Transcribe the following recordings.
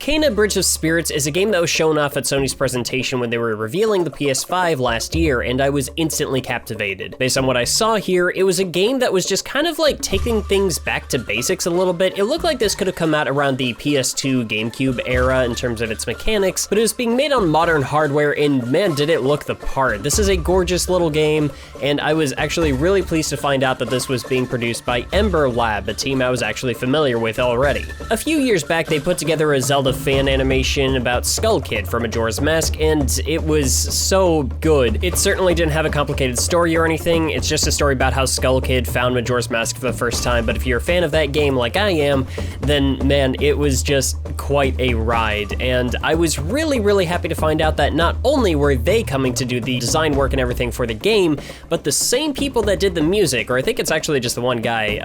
Kena Bridge of Spirits is a game that was shown off at Sony's presentation when they were revealing the PS5 last year, and I was instantly captivated. Based on what I saw here, it was a game that was just kind of like taking things back to basics a little bit. It looked like this could have come out around the PS2 GameCube era in terms of its mechanics, but it was being made on modern hardware, and man, did it look the part. This is a gorgeous little game, and I was actually really pleased to find out that this was being produced by Ember Lab, a team I was actually familiar with already. A few years back, they put together a Zelda fan animation about Skull Kid from Majora's Mask, and it was so good. It certainly didn't have a complicated story or anything. It's just a story about how Skull Kid found Majora's Mask for the first time, but if you're a fan of that game like I am, then man, it was just quite a ride. And I was really happy to find out that not only were they coming to do the design work and everything for the game, but the same people that did the music, or I think it's actually just the one guy,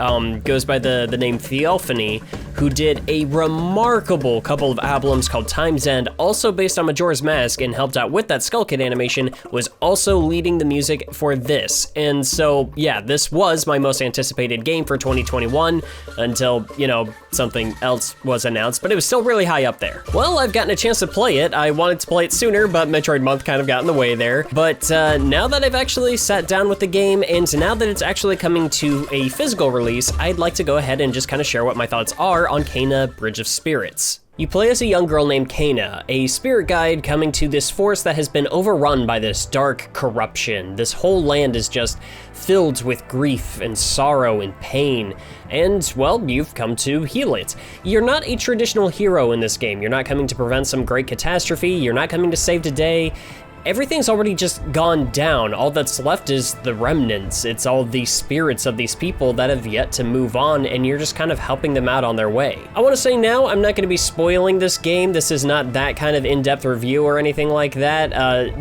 goes by the name Theophany, who did a remarkable couple of albums called Time's End, also based on Majora's Mask, and helped out with that Skull Kid animation, was also leading the music for this. And so, yeah, this was my most anticipated game for 2021 until, you know, something else was announced, but it was still really high up there. Well, I've gotten a chance to play it. I wanted to play it sooner, but Metroid Month kind of got in the way there. But now that I've actually sat down with the game, and now that it's actually coming to a physical release, I'd like to go ahead and just kind of share what my thoughts are on Kena Bridge of Spirits. You play as a young girl named Kena, a spirit guide coming to this forest that has been overrun by this dark corruption. This whole land is just filled with grief and sorrow and pain, and, well, you've come to heal it. You're not a traditional hero in this game. You're not coming to prevent some great catastrophe. You're not coming to save the day. Everything's already just gone down. All that's left is the remnants. It's all the spirits of these people that have yet to move on, and you're just kind of helping them out on their way. I want to say now, I'm not going to be spoiling this game. This is not that kind of in-depth review or anything like that.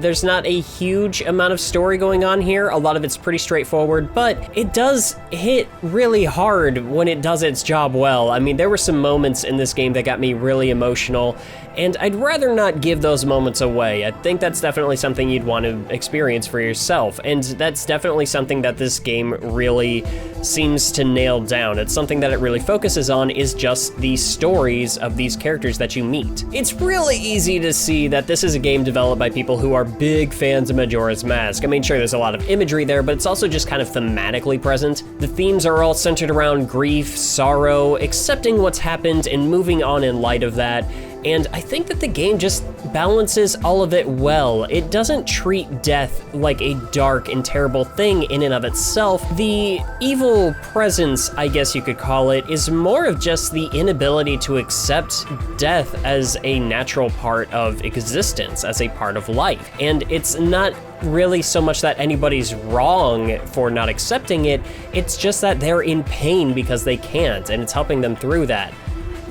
There's not a huge amount of story going on here. A lot of it's pretty straightforward, but it does hit really hard when it does its job well. I mean, there were some moments in this game that got me really emotional, and I'd rather not give those moments away. I think that's definitely something you'd want to experience for yourself, and that's definitely something that this game really seems to nail down. It's something that it really focuses on, is just the stories of these characters that you meet. It's really easy to see that this is a game developed by people who are big fans of Majora's Mask. I mean, sure, there's a lot of imagery there, but it's also just kind of thematically present. The themes are all centered around grief, sorrow, accepting what's happened, and moving on in light of that. And I think that the game just balances all of it well. It doesn't treat death like a dark and terrible thing in and of itself. The evil presence, I guess you could call it, is more of just the inability to accept death as a natural part of existence, as a part of life. And it's not really so much that anybody's wrong for not accepting it, it's just that they're in pain because they can't, and it's helping them through that.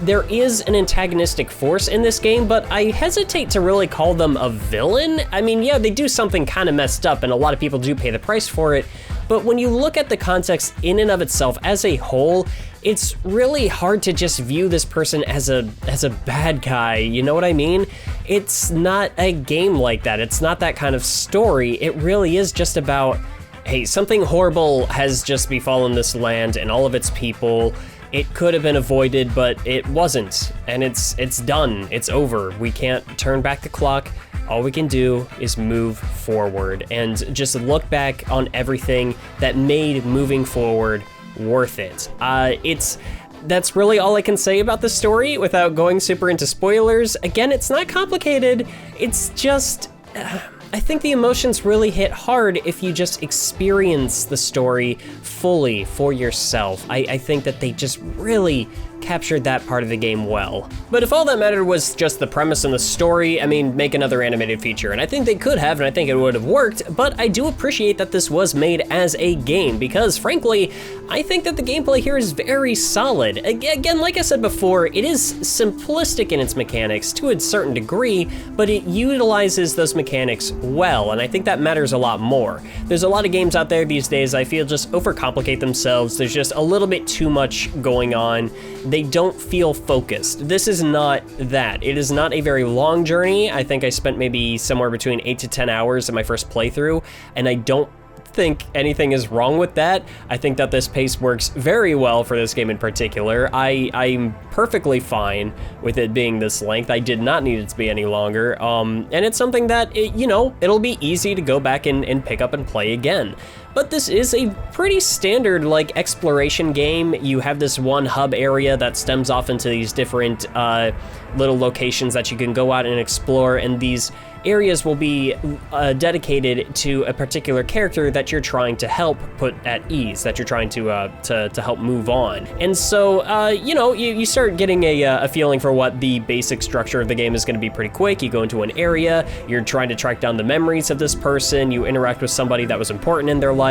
There is an antagonistic force in this game, but I hesitate to really call them a villain. I mean, yeah, they do something kind of messed up, and a lot of people do pay the price for it, but when you look at the context in and of itself as a whole, it's really hard to just view this person as a bad guy, you know what I mean? It's not a game like that. It's not that kind of story. It really is just about, hey, something horrible has just befallen this land and all of its people. It could have been avoided, but it wasn't, and it's done, it's over. We can't turn back the clock. All we can do is move forward and just look back on everything that made moving forward worth it. That's really all I can say about the story without going super into spoilers. Again, it's not complicated, it's just, I think the emotions really hit hard if you just experience the story fully for yourself. I think that they just really captured that part of the game well. But if all that mattered was just the premise and the story, I mean, make another animated feature, and I think they could have, and I think it would have worked, but I do appreciate that this was made as a game, because frankly, I think that the gameplay here is very solid. Again, like I said before, it is simplistic in its mechanics to a certain degree, but it utilizes those mechanics well, and I think that matters a lot more. There's a lot of games out there these days I feel just overcomplicate themselves. There's just a little bit too much going on. They don't feel focused. This is not that. It is not a very long journey. I think I spent maybe somewhere between 8 to 10 hours in my first playthrough, and I don't think anything is wrong with that. I think that this pace works very well for this game in particular. I'm perfectly fine with it being this length. I did not need it to be any longer. And it's something that, it'll be easy to go back and pick up and play again. But this is a pretty standard exploration game. You have this one hub area that stems off into these different little locations that you can go out and explore, and these areas will be dedicated to a particular character that you're trying to help put at ease, that you're trying to help move on. And so, you start getting a feeling for what the basic structure of the game is going to be pretty quick. You go into an area, you're trying to track down the memories of this person, you interact with somebody that was important in their life,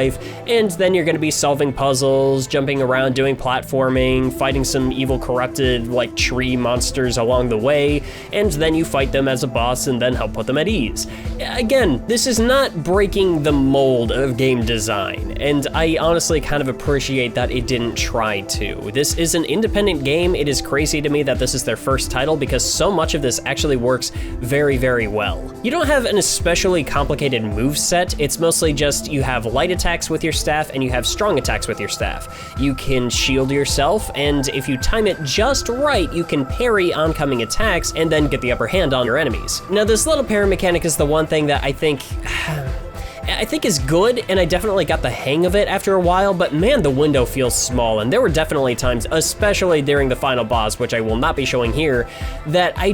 and then you're going to be solving puzzles, jumping around, doing platforming, fighting some evil corrupted tree monsters along the way, and then you fight them as a boss and then help put them at ease. Again, this is not breaking the mold of game design, and I honestly kind of appreciate that it didn't try to. This is an independent game. It is crazy to me that this is their first title because so much of this actually works very, very well. You don't have an especially complicated moveset. It's mostly just you have light attacks with your staff and you have strong attacks with your staff. You can shield yourself, and if you time it just right, you can parry oncoming attacks and then get the upper hand on your enemies. Now, this little parry mechanic is the one thing that I think is good, and I definitely got the hang of it after a while, but man, the window feels small, and there were definitely times, especially during the final boss, which I will not be showing here, that I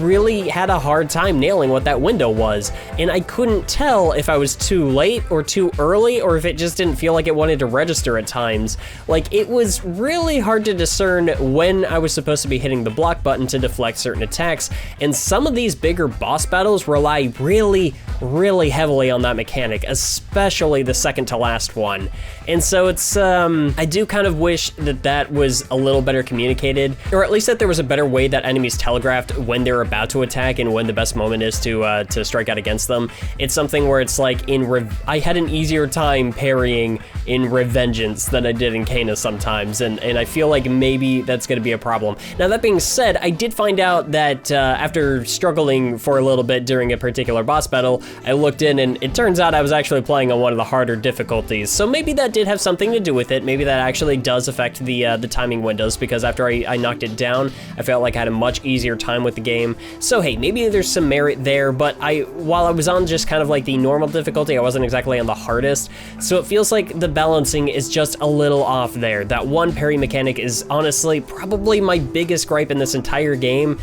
really had a hard time nailing what that window was, and I couldn't tell if I was too late or too early, or if it just didn't feel like it wanted to register at times. It was really hard to discern when I was supposed to be hitting the block button to deflect certain attacks, and some of these bigger boss battles rely really, really heavily on that mechanic, especially the second to last one. And so it's, I do kind of wish that that was a little better communicated, or at least that there was a better way that enemies telegraphed when they're about to attack and when the best moment is to strike out against them. It's something where it's I had an easier time parrying in Revengeance than I did in Kena sometimes, and I feel like maybe that's gonna be a problem. Now, that being said, I did find out that after struggling for a little bit during a particular boss battle, I looked in and it turns out I was actually playing on one of the harder difficulties. So maybe that did have something to do with it. Maybe that actually does affect the timing windows, because after I knocked it down, I felt like I had a much easier time with the game. So hey, maybe there's some merit there, but while I was on just kind of the normal difficulty, I wasn't exactly on the hardest. So it feels like the balancing is just a little off there. That one parry mechanic is honestly probably my biggest gripe in this entire game.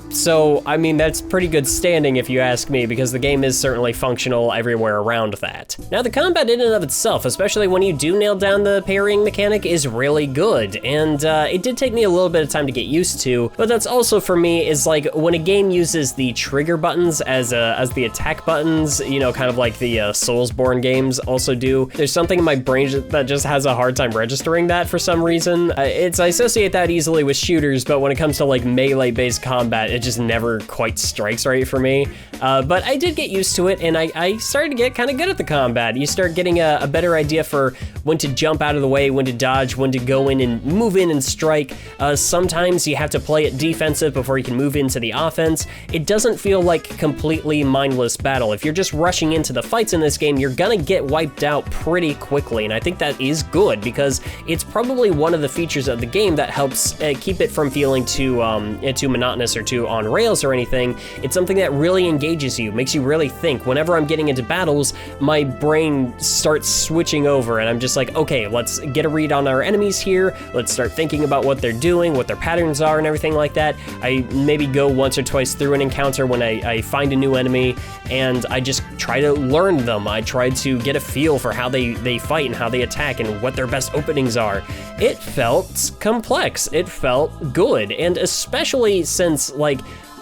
So, I mean, that's pretty good standing if you ask me, because the game is certainly functional everywhere around that. Now, the combat in and of itself, especially when you do nail down the parrying mechanic, is really good, and it did take me a little bit of time to get used to, but that's also for me is when a game uses the trigger buttons as the attack buttons, kind of like the Soulsborne games also do. There's something in my brain that just has a hard time registering that for some reason. I associate that easily with shooters, but when it comes to melee-based combat, it just never quite strikes right for me. But I did get used to it, and I started to get kind of good at the combat. You start getting a better idea for when to jump out of the way, when to dodge, when to go in and move in and strike. Sometimes you have to play it defensive before you can move into the offense. It doesn't feel like completely mindless battle. If you're just rushing into the fights in this game, you're gonna get wiped out pretty quickly, and I think that is good, because it's probably one of the features of the game that helps keep it from feeling too monotonous or too on rails or anything. It's something that really engages you, makes you really think. Whenever I'm getting into battles, my brain starts switching over, and I'm just like, okay, let's get a read on our enemies here. Let's start thinking about what they're doing, what their patterns are, and everything like that. I maybe go once or twice through an encounter when I find a new enemy, and I just try to learn them. I try to get a feel for how they fight and how they attack and what their best openings are. It felt complex. It felt good, and especially since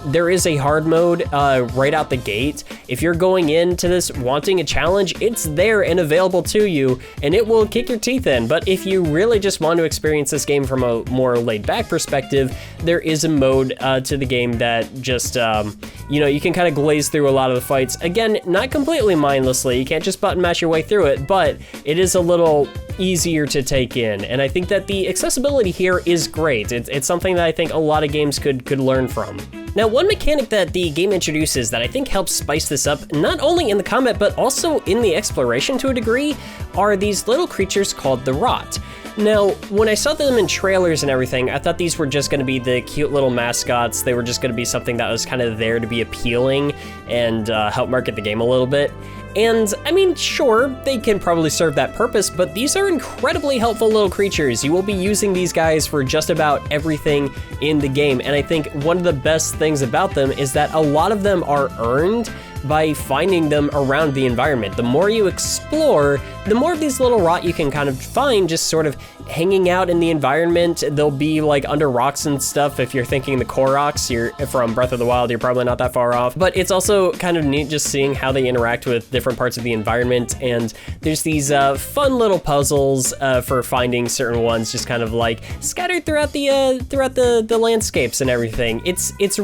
there is a hard mode right out the gate. If you're going into this wanting a challenge, it's there and available to you, and it will kick your teeth in. But if you really just want to experience this game from a more laid-back perspective, there is a mode to the game that just, you can kind of glaze through a lot of the fights. Again, not completely mindlessly. You can't just button mash your way through it, but it is a little easier to take in. And I think that the accessibility here is great. It's something that I think a lot of games could learn from. Now, one mechanic that the game introduces that I think helps spice this up, not only in the combat, but also in the exploration to a degree, are these little creatures called the Rot. Now, when I saw them in trailers and everything, I thought these were just gonna be the cute little mascots. They were just gonna be something that was kind of there to be appealing and help market the game a little bit. And I mean, sure, they can probably serve that purpose, but these are incredibly helpful little creatures. You will be using these guys for just about everything in the game. And I think one of the best things about them is that a lot of them are earned by finding them around the environment. The more you explore, the more of these little Rot you can kind of find just sort of hanging out in the environment. They'll be like under rocks and stuff. If you're thinking the Koroks, you're from Breath of the Wild, you're probably not that far off. But it's also kind of neat just seeing how they interact with different parts of the environment. And there's these fun little puzzles for finding certain ones, just kind of like scattered throughout the landscapes and everything. It's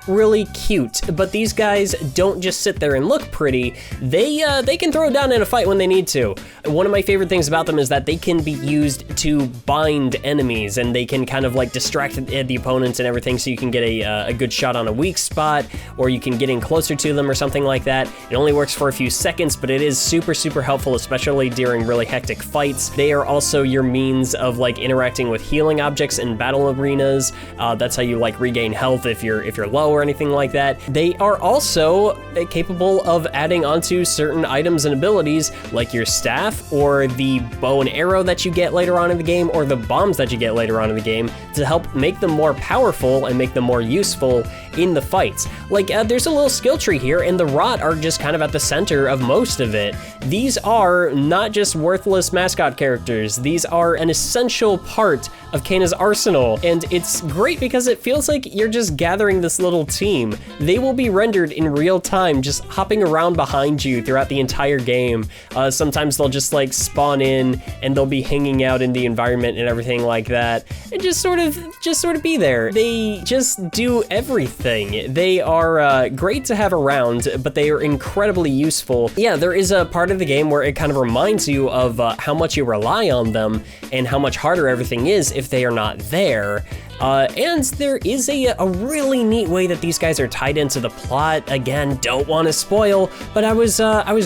really cute, but these guys don't just sit there and look pretty. They can throw down in a fight when they need to. One of my favorite things about them is that they can be used to bind enemies, and they can kind of like distract the opponents and everything, so you can get a good shot on a weak spot, or you can get in closer to them or something like that. It only works for a few seconds, but it is super helpful, especially during really hectic fights. They are also your means of like interacting with healing objects in battle arenas. That's how you like regain health if you're low or anything like that. They are also capable of adding onto certain items and abilities, like your staff or the bow and arrow that you get later on in the game, or the bombs that you get later on in the game, to help make them more powerful and make them more useful in the fights. Like there's a little skill tree here, and the Rot are just kind of at the center of most of it. These are not just worthless mascot characters. These are an essential part of Kana's arsenal, and it's great because it feels like you're just gathering this little team. They will be rendered in real time, just hopping around behind you throughout the entire game. Sometimes they'll just like spawn in, and they'll be hanging out in the environment and everything like that, and just sort of be there. They just do everything. They are great to have around, but they are incredibly useful. Yeah, there is a part of the game where it kind of reminds you of how much you rely on them and how much harder everything is if they are not there. And there is a really neat way that these guys are tied into the plot. Again, don't want to spoil, but I was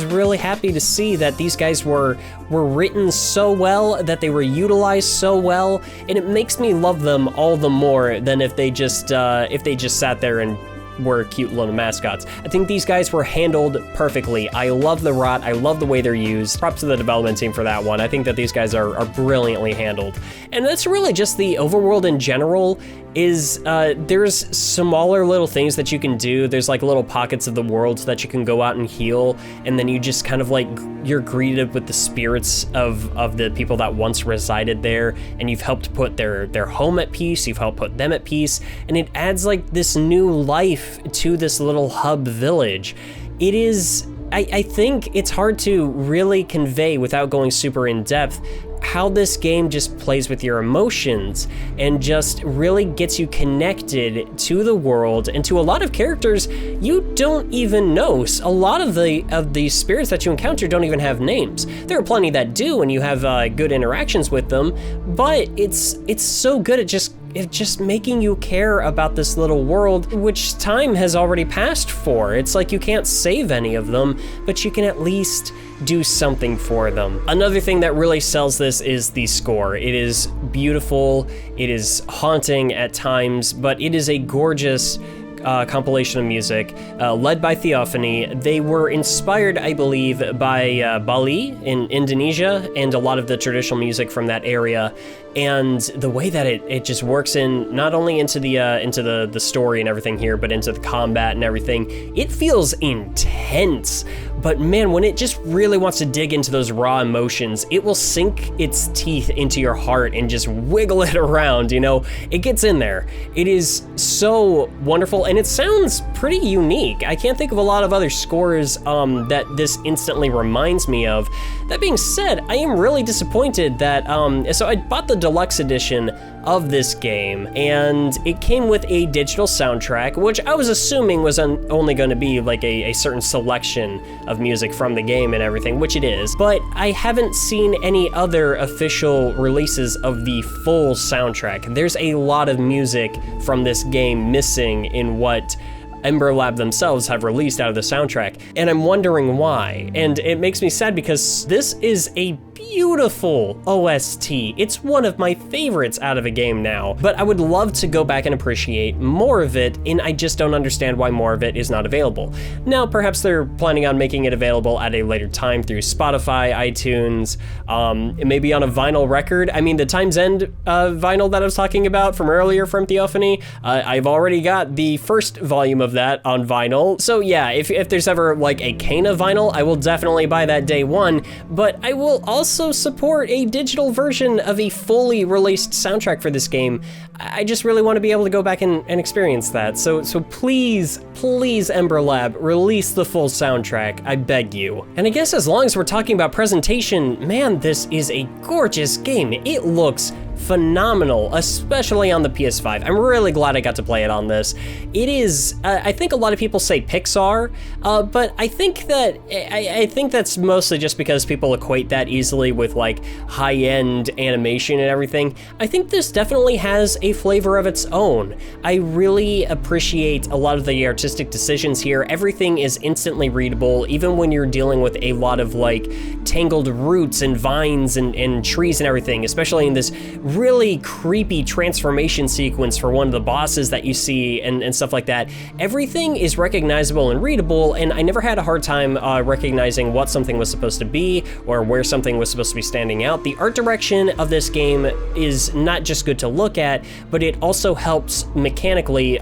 really happy to see that these guys were written so well, that they were utilized so well, and it makes me love them all the more than if they just sat there and were cute little mascots. I think these guys were handled perfectly. I love the Rot. I love the way they're used. Props to the development team for that one. I think that these guys are brilliantly handled. And that's really just the overworld in general. There's smaller little things that you can do. There's like little pockets of the world that you can go out and heal, and then you just kind of like, you're greeted with the spirits of the people that once resided there, and you've helped put their home at peace, you've helped put them at peace, and it adds like this new life to this little hub village. It is, I think it's hard to really convey without going super in depth how this game just plays with your emotions and just really gets you connected to the world and to a lot of characters you don't even know. A lot of the spirits that you encounter don't even have names. There are plenty that do, and you have good interactions with them, but it's so good at just making you care about this little world, which time has already passed for. It's like you can't save any of them, but you can at least do something for them. Another thing that really sells this is the score. It is beautiful, it is haunting at times, but it is a gorgeous compilation of music led by Theophany. They were inspired, I believe, by Bali in Indonesia and a lot of the traditional music from that area. And the way that it just works in, not only into the story and everything here, but into the combat and everything, it feels intense. But man, when it just really wants to dig into those raw emotions, it will sink its teeth into your heart and just wiggle it around, you know? It gets in there. It is so wonderful, and it sounds pretty unique. I can't think of a lot of other scores that this instantly reminds me of. That being said, I am really disappointed that, so I bought the deluxe edition of this game, and it came with a digital soundtrack, which I was assuming was only going to be like a certain selection of music from the game and everything, which it is, but I haven't seen any other official releases of the full soundtrack. There's a lot of music from this game missing in what Ember Lab themselves have released out of the soundtrack, and I'm wondering why. And it makes me sad because this is a beautiful OST. It's one of my favorites out of a game now, but I would love to go back and appreciate more of it, and I just don't understand why more of it is not available. Now, perhaps they're planning on making it available at a later time through Spotify, iTunes, maybe on a vinyl record. I mean, the Time's End vinyl that I was talking about from earlier from Theophany, I've already got the first volume of that on vinyl. So yeah, if there's ever like a Kana vinyl, I will definitely buy that day one, but I will also support a digital version of a fully released soundtrack for this game. I just really want to be able to go back and experience that. So please, Ember Lab, release the full soundtrack, I beg you. And I guess as long as we're talking about presentation, man, this is a gorgeous game. It looks phenomenal, especially on the PS5. I'm really glad I got to play it on this. It is, I think a lot of people say Pixar, but I think that's mostly just because people equate that easily with like high-end animation and everything. I think this definitely has a flavor of its own. I really appreciate a lot of the artistic decisions here. Everything is instantly readable, even when you're dealing with a lot of like tangled roots and vines and trees and everything, especially in this really creepy transformation sequence for one of the bosses that you see and stuff like that. Everything is recognizable and readable, and I never had a hard time recognizing what something was supposed to be or where something was supposed to be standing out. The art direction of this game is not just good to look at, but it also helps mechanically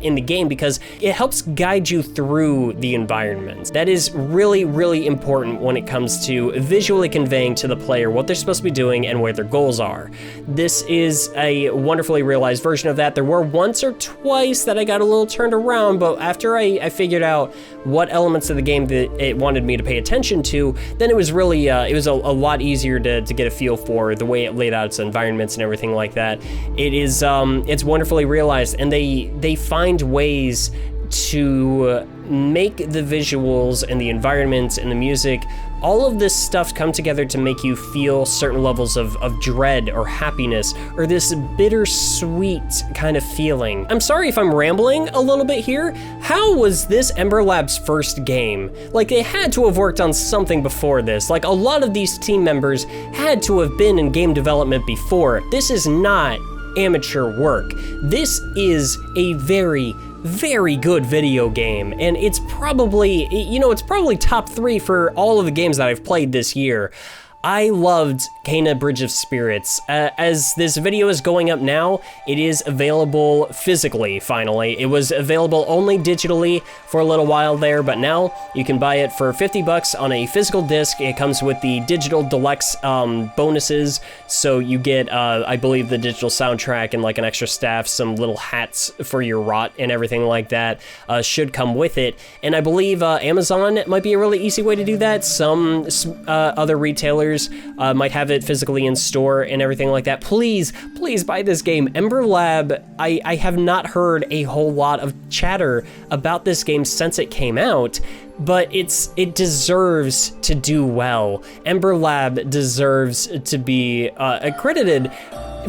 in the game because it helps guide you through the environment. That is really, really important when it comes to visually conveying to the player what they're supposed to be doing and where their goals are. This is a wonderfully realized version of that. There were once or twice that I got a little turned around, but after I figured out what elements of the game that it wanted me to pay attention to, then it was really, it was a lot easier to get a feel for the way it laid out its environments and everything like that. It is, it's wonderfully realized, and they find ways to make the visuals and the environments and the music, all of this stuff come together to make you feel certain levels of dread or happiness or this bittersweet kind of feeling. I'm sorry if I'm rambling a little bit here. How was this Ember Lab's first game? Like, they had to have worked on something before this. Like, a lot of these team members had to have been in game development before. This is not amateur work. This is a very good video game, and it's probably, it's probably top 3 for all of the games that I've played this year. I loved Kana Bridge of Spirits. As this video is going up now, it is available physically, finally. It was available only digitally for a little while there, but now you can buy it for 50 bucks on a physical disc. It comes with the digital deluxe bonuses, so you get, I believe, the digital soundtrack and like an extra staff, some little hats for your rot and everything like that should come with it. And I believe Amazon might be a really easy way to do that. Some other retailers might have it physically in store and everything like that. Please buy this game. Ember Lab, I have not heard a whole lot of chatter about this game since it came out, but it deserves to do well. Ember Lab deserves to be accredited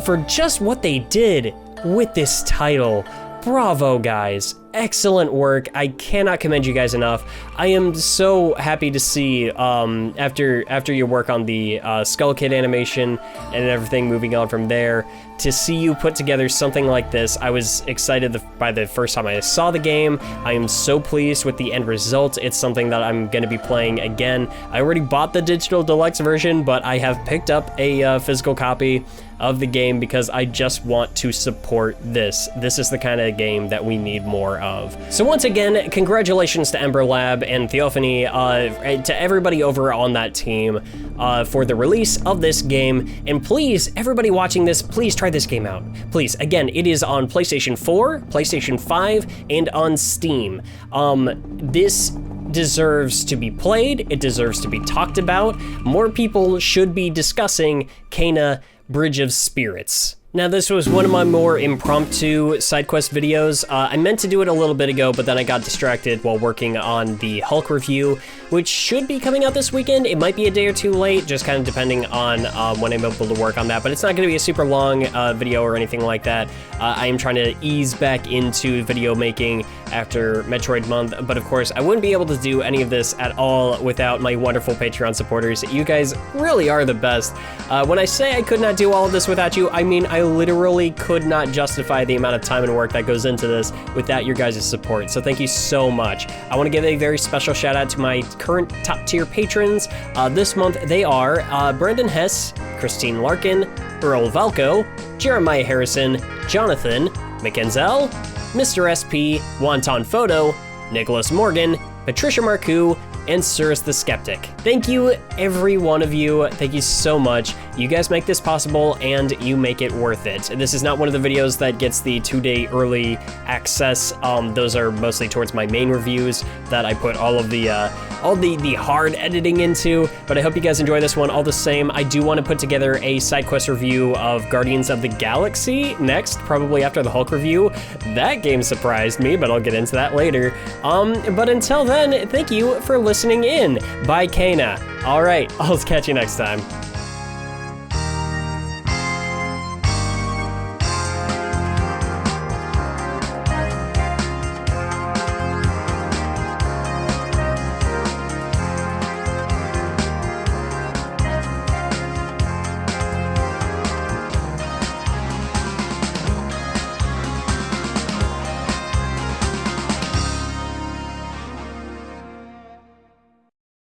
for just what they did with this title. Bravo, guys. Excellent work. I cannot commend you guys enough. I am so happy to see, after your work on the Skull Kid animation and everything moving on from there, to see you put together something like this. I was excited by the first time I saw the game. I am so pleased with the end result. It's something that I'm going to be playing again. I already bought the digital deluxe version, but I have picked up a physical copy of the game because I just want to support this. This is the kind of game that we need more of. So once again, congratulations to Ember Lab and Theophany, to everybody over on that team for the release of this game. And please, everybody watching this, please try this game out. Please, again, it is on PlayStation 4, PlayStation 5, and on Steam. This deserves to be played, it deserves to be talked about. More people should be discussing Kena Bridge of Spirits. Now, this was one of my more impromptu side quest videos. I meant to do it a little bit ago, but then I got distracted while working on the Hulk review, which should be coming out this weekend. It might be a day or two late, just kind of depending on when I'm able to work on that, but it's not gonna be a super long video or anything like that. I am trying to ease back into video making after Metroid month, but of course, I wouldn't be able to do any of this at all without my wonderful Patreon supporters. You guys really are the best. When I say I could not do all of this without you, I mean, I literally could not justify the amount of time and work that goes into this without your guys' support, so thank you so much. I want to give a very special shout out to my current top tier patrons. This month they are Brandon Hess, Christine Larkin, Earl Valco, Jeremiah Harrison, Jonathan, Mackenzel, Mr. SP, Wonton Photo, Nicholas Morgan, Patricia Marcoux, and Cirrus the Skeptic. Thank you, every one of you. Thank you so much. You guys make this possible, and you make it worth it. This is not one of the videos that gets the 2-day early access. Those are mostly towards my main reviews that I put all the hard editing into, but I hope you guys enjoy this one all the same. I do want to put together a side quest review of Guardians of the Galaxy next, probably after the Hulk review. That game surprised me, but I'll get into that later. But until then, thank you for listening in. Bye, Kena. All right, I'll catch you next time.